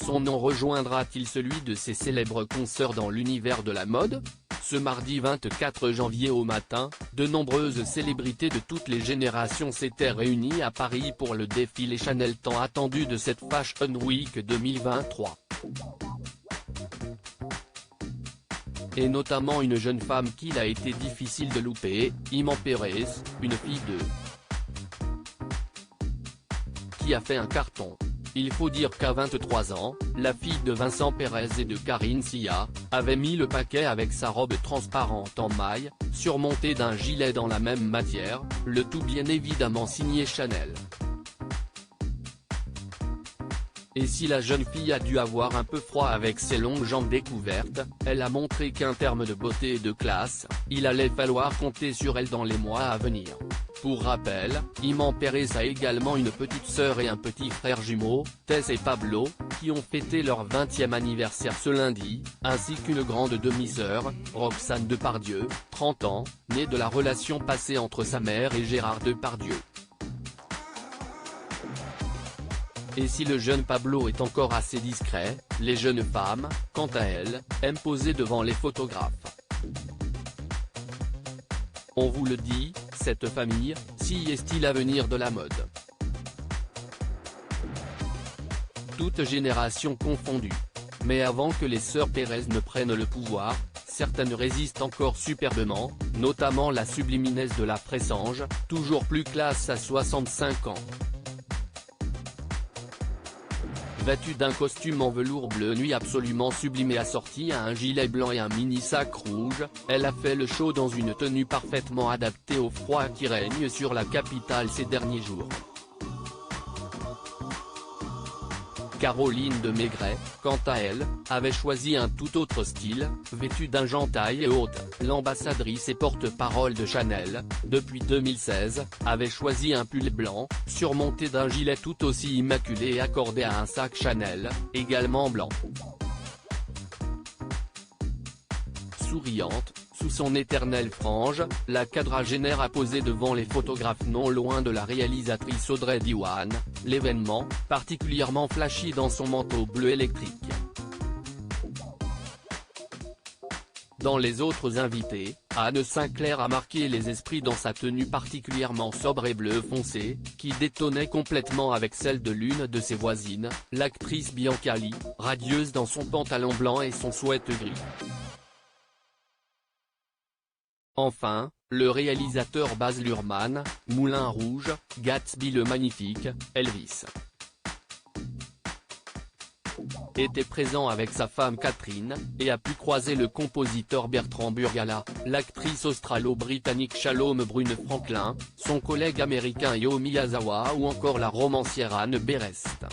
Son nom rejoindra-t-il celui de ses célèbres consoeurs dans l'univers de la mode? Ce mardi 24 janvier au matin, de nombreuses célébrités de toutes les générations s'étaient réunies à Paris pour le défilé Chanel tant attendu de cette Fashion Week 2023. Et notamment une jeune femme qu'il a été difficile de louper, Iman Perez, une fille qui a fait un carton. Il faut dire qu'à 23 ans, la fille de Vincent Perez et de Karine Sia, avait mis le paquet avec sa robe transparente en maille, surmontée d'un gilet dans la même matière, le tout bien évidemment signé Chanel. Et si la jeune fille a dû avoir un peu froid avec ses longues jambes découvertes, elle a montré qu'en termes de beauté et de classe, il allait falloir compter sur elle dans les mois à venir. Pour rappel, Iman Perez a également une petite sœur et un petit frère jumeau, Tess et Pablo, qui ont fêté leur 20e anniversaire ce lundi, ainsi qu'une grande demi-sœur, Roxane Depardieu, 30 ans, née de la relation passée entre sa mère et Gérard Depardieu. Et si le jeune Pablo est encore assez discret, les jeunes femmes, quant à elles, aiment poser devant les photographes. On vous le dit, cette famille, si est-il l'avenir de la mode. Toutes générations confondues. Mais avant que les sœurs Perez ne prennent le pouvoir, certaines résistent encore superbement, notamment la subliminesse de la Pressange, toujours plus classe à 65 ans. Vêtue d'un costume en velours bleu nuit absolument sublime et assortie à un gilet blanc et un mini-sac rouge, elle a fait le show dans une tenue parfaitement adaptée au froid qui règne sur la capitale ces derniers jours. Caroline de Maigret, quant à elle, avait choisi un tout autre style, vêtue d'un gentaille et haute, l'ambassadrice et porte-parole de Chanel, depuis 2016, avait choisi un pull blanc, surmonté d'un gilet tout aussi immaculé et accordé à un sac Chanel, également blanc. Souriante, sous son éternelle frange, la quadragénaire a posé devant les photographes non loin de la réalisatrice Audrey Diwan, l'événement, particulièrement flashy dans son manteau bleu électrique. Dans les autres invités, Anne Sinclair a marqué les esprits dans sa tenue particulièrement sobre et bleu foncé, qui détonnait complètement avec celle de l'une de ses voisines, l'actrice Bianca Lee, radieuse dans son pantalon blanc et son sweat gris. Enfin, le réalisateur Baz Luhrmann, Moulin Rouge, Gatsby le Magnifique, Elvis était présent avec sa femme Catherine, et a pu croiser le compositeur Bertrand Burgala, l'actrice australo-britannique Shalom Brune Franklin, son collègue américain Yo Miyazawa ou encore la romancière Anne Berest.